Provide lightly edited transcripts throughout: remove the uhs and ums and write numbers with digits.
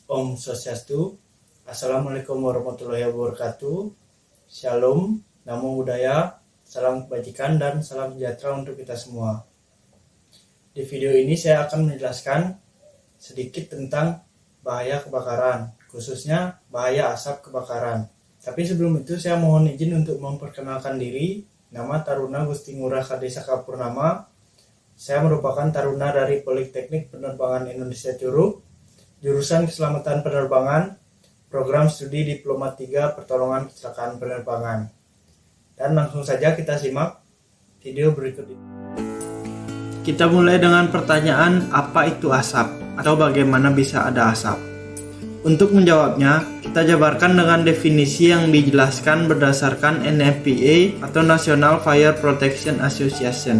Om Swastiastu. Assalamualaikum warahmatullahi wabarakatuh. Shalom, namo buddhaya, salam kebajikan dan salam sejahtera untuk kita semua. Di video ini saya akan menjelaskan sedikit tentang bahaya kebakaran, khususnya bahaya asap kebakaran. Tapi sebelum itu saya mohon izin untuk memperkenalkan diri. Nama Taruna Gusti Ngurah Kadesa Kapurnama. Saya merupakan taruna dari Politeknik Penerbangan Indonesia Curug, jurusan Keselamatan Penerbangan, program studi Diploma 3 Pertolongan Kecelakaan Penerbangan. Dan langsung saja kita simak video berikut ini. Kita mulai dengan pertanyaan, apa itu asap atau bagaimana bisa ada asap? Untuk menjawabnya, kita jabarkan dengan definisi yang dijelaskan berdasarkan NFPA atau National Fire Protection Association,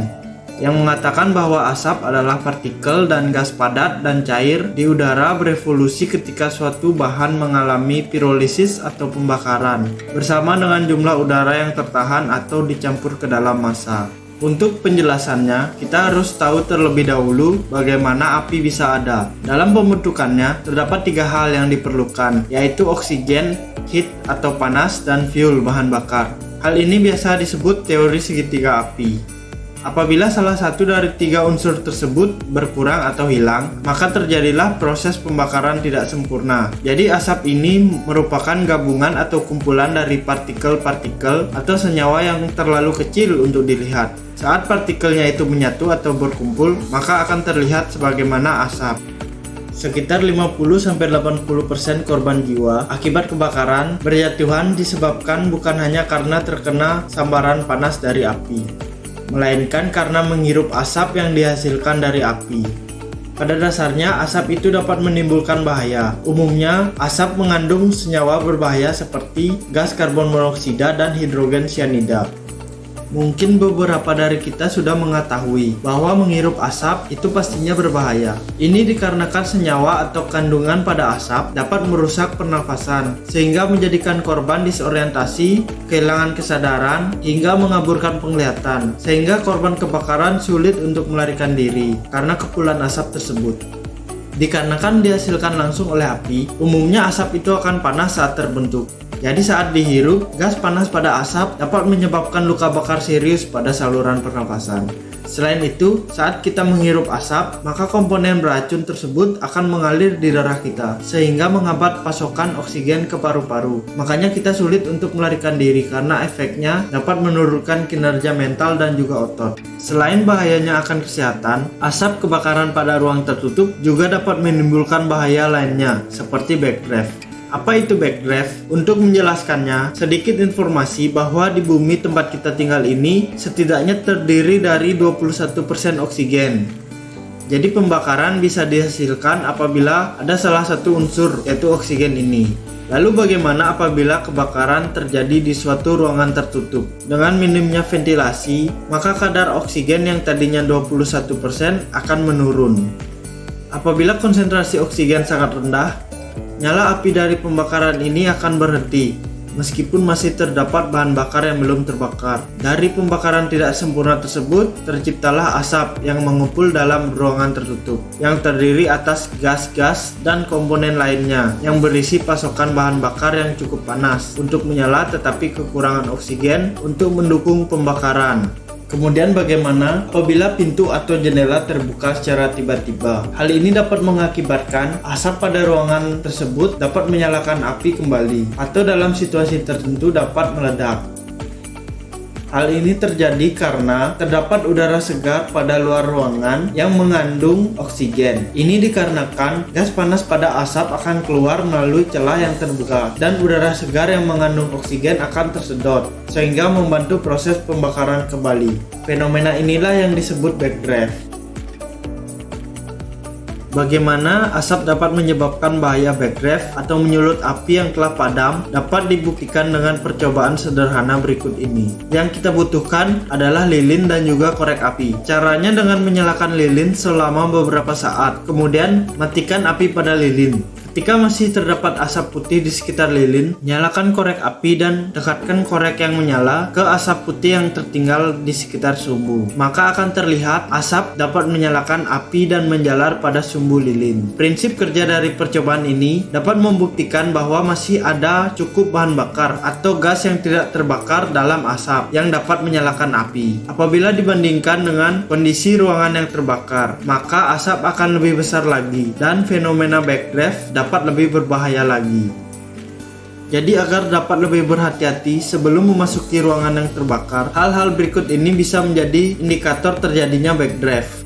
yang mengatakan bahwa asap adalah partikel dan gas padat dan cair di udara berevolusi ketika suatu bahan mengalami pirolisis atau pembakaran bersama dengan jumlah udara yang tertahan atau dicampur ke dalam massa. Untuk penjelasannya, kita harus tahu terlebih dahulu bagaimana api bisa ada. Dalam pembentukannya, terdapat 3 hal yang diperlukan, yaitu oksigen, heat atau panas, dan fuel bahan bakar. Hal ini biasa disebut teori segitiga api. Apabila salah satu dari 3 unsur tersebut berkurang atau hilang, maka terjadilah proses pembakaran tidak sempurna. Jadi asap ini merupakan gabungan atau kumpulan dari partikel-partikel atau senyawa yang terlalu kecil untuk dilihat. Saat partikelnya itu menyatu atau berkumpul, maka akan terlihat sebagaimana asap. Sekitar 50-80% korban jiwa akibat kebakaran berjatuhan disebabkan bukan hanya karena terkena sambaran panas dari api, melainkan karena menghirup asap yang dihasilkan dari api. Pada dasarnya, asap itu dapat menimbulkan bahaya. Umumnya, asap mengandung senyawa berbahaya seperti gas karbon monoksida dan hidrogen cyanida. Mungkin beberapa dari kita sudah mengetahui bahwa menghirup asap itu pastinya berbahaya. Ini dikarenakan senyawa atau kandungan pada asap dapat merusak pernafasan, sehingga menjadikan korban disorientasi, kehilangan kesadaran, hingga mengaburkan penglihatan, sehingga korban kebakaran sulit untuk melarikan diri karena kepulan asap tersebut. Dikarenakan dihasilkan langsung oleh api, umumnya asap itu akan panas saat terbentuk. Jadi saat dihirup, gas panas pada asap dapat menyebabkan luka bakar serius pada saluran pernafasan. Selain itu, saat kita menghirup asap, maka komponen beracun tersebut akan mengalir di darah kita, sehingga menghambat pasokan oksigen ke paru-paru. Makanya kita sulit untuk melarikan diri karena efeknya dapat menurunkan kinerja mental dan juga otot. Selain bahayanya akan kesehatan, asap kebakaran pada ruang tertutup juga dapat menimbulkan bahaya lainnya, seperti backdraft. Apa itu backdraft? Untuk menjelaskannya, sedikit informasi bahwa di bumi tempat kita tinggal ini setidaknya terdiri dari 21% oksigen. Jadi pembakaran bisa dihasilkan apabila ada salah satu unsur, yaitu oksigen ini. Lalu bagaimana apabila kebakaran terjadi di suatu ruangan tertutup? Dengan minimnya ventilasi, maka kadar oksigen yang tadinya 21% akan menurun. Apabila konsentrasi oksigen sangat rendah, nyala api dari pembakaran ini akan berhenti, meskipun masih terdapat bahan bakar yang belum terbakar. Dari pembakaran tidak sempurna tersebut, terciptalah asap yang mengumpul dalam ruangan tertutup, yang terdiri atas gas-gas dan komponen lainnya, yang berisi pasokan bahan bakar yang cukup panas untuk menyala tetapi kekurangan oksigen untuk mendukung pembakaran. Kemudian bagaimana apabila pintu atau jendela terbuka secara tiba-tiba? Hal ini dapat mengakibatkan asap pada ruangan tersebut dapat menyalakan api kembali, atau dalam situasi tertentu dapat meledak. Hal ini terjadi karena terdapat udara segar pada luar ruangan yang mengandung oksigen. Ini dikarenakan gas panas pada asap akan keluar melalui celah yang terbuka, dan udara segar yang mengandung oksigen akan tersedot, sehingga membantu proses pembakaran kembali. Fenomena inilah yang disebut backdraft. Bagaimana asap dapat menyebabkan bahaya backdraft atau menyulut api yang telah padam dapat dibuktikan dengan percobaan sederhana berikut ini. Yang kita butuhkan adalah lilin dan juga korek api. Caranya dengan menyalakan lilin selama beberapa saat, kemudian matikan api pada lilin. Ketika masih terdapat asap putih di sekitar lilin, nyalakan korek api dan dekatkan korek yang menyala ke asap putih yang tertinggal di sekitar sumbu. Maka akan terlihat asap dapat menyalakan api dan menjalar pada sumbu lilin. Prinsip kerja dari percobaan ini dapat membuktikan bahwa masih ada cukup bahan bakar atau gas yang tidak terbakar dalam asap yang dapat menyalakan api. Apabila dibandingkan dengan kondisi ruangan yang terbakar, maka asap akan lebih besar lagi dan fenomena backdraft dapat lebih berbahaya lagi. Jadi agar dapat lebih berhati-hati sebelum memasuki ruangan yang terbakar, hal-hal berikut ini bisa menjadi indikator terjadinya backdraft.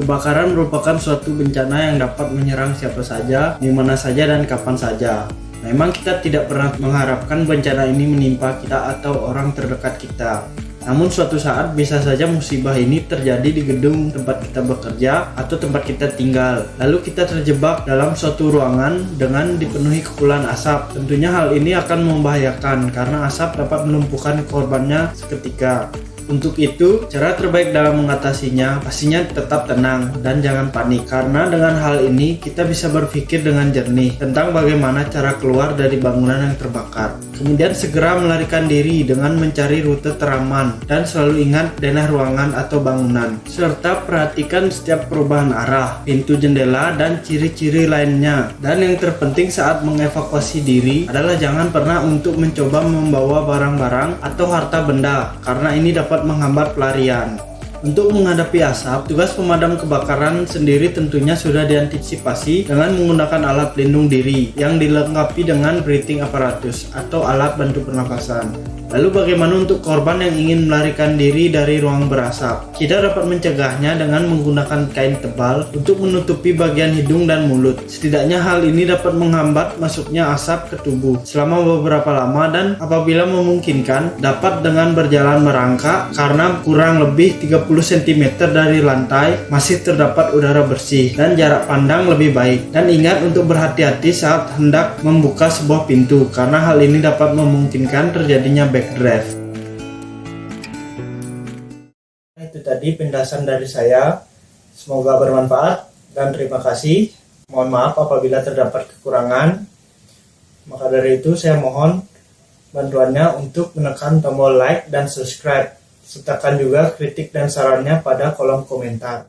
Kebakaran merupakan suatu bencana yang dapat menyerang siapa saja, di mana saja dan kapan saja. Memang kita tidak pernah mengharapkan bencana ini menimpa kita atau orang terdekat kita. Namun suatu saat bisa saja musibah ini terjadi di gedung tempat kita bekerja atau tempat kita tinggal. Lalu kita terjebak dalam suatu ruangan dengan dipenuhi kepulan asap. Tentunya hal ini akan membahayakan karena asap dapat melumpuhkan korbannya seketika. Untuk itu, cara terbaik dalam mengatasinya pastinya tetap tenang dan jangan panik, karena dengan hal ini kita bisa berpikir dengan jernih tentang bagaimana cara keluar dari bangunan yang terbakar. Kemudian segera melarikan diri dengan mencari rute teraman dan selalu ingat denah ruangan atau bangunan, serta perhatikan setiap perubahan arah, pintu jendela, dan ciri-ciri lainnya. Dan yang terpenting saat mengevakuasi diri adalah jangan pernah untuk mencoba membawa barang-barang atau harta benda, karena ini dapat menghambat pelarian. Untuk menghadapi asap, tugas pemadam kebakaran sendiri tentunya sudah diantisipasi dengan menggunakan alat pelindung diri yang dilengkapi dengan breathing apparatus atau alat bantu pernafasan. Lalu bagaimana untuk korban yang ingin melarikan diri dari ruang berasap? Kita dapat mencegahnya dengan menggunakan kain tebal untuk menutupi bagian hidung dan mulut. Setidaknya hal ini dapat menghambat masuknya asap ke tubuh selama beberapa lama, dan apabila memungkinkan dapat dengan berjalan merangkak karena kurang lebih 30 cm dari lantai masih terdapat udara bersih dan jarak pandang lebih baik. Dan ingat untuk berhati-hati saat hendak membuka sebuah pintu, karena hal ini dapat memungkinkan terjadinya backdraft. Itu tadi penjelasan dari saya. Semoga bermanfaat dan terima kasih. Mohon maaf apabila terdapat kekurangan. Maka dari itu saya mohon bantuannya untuk menekan tombol like dan subscribe. Sertakan juga kritik dan sarannya pada kolom komentar.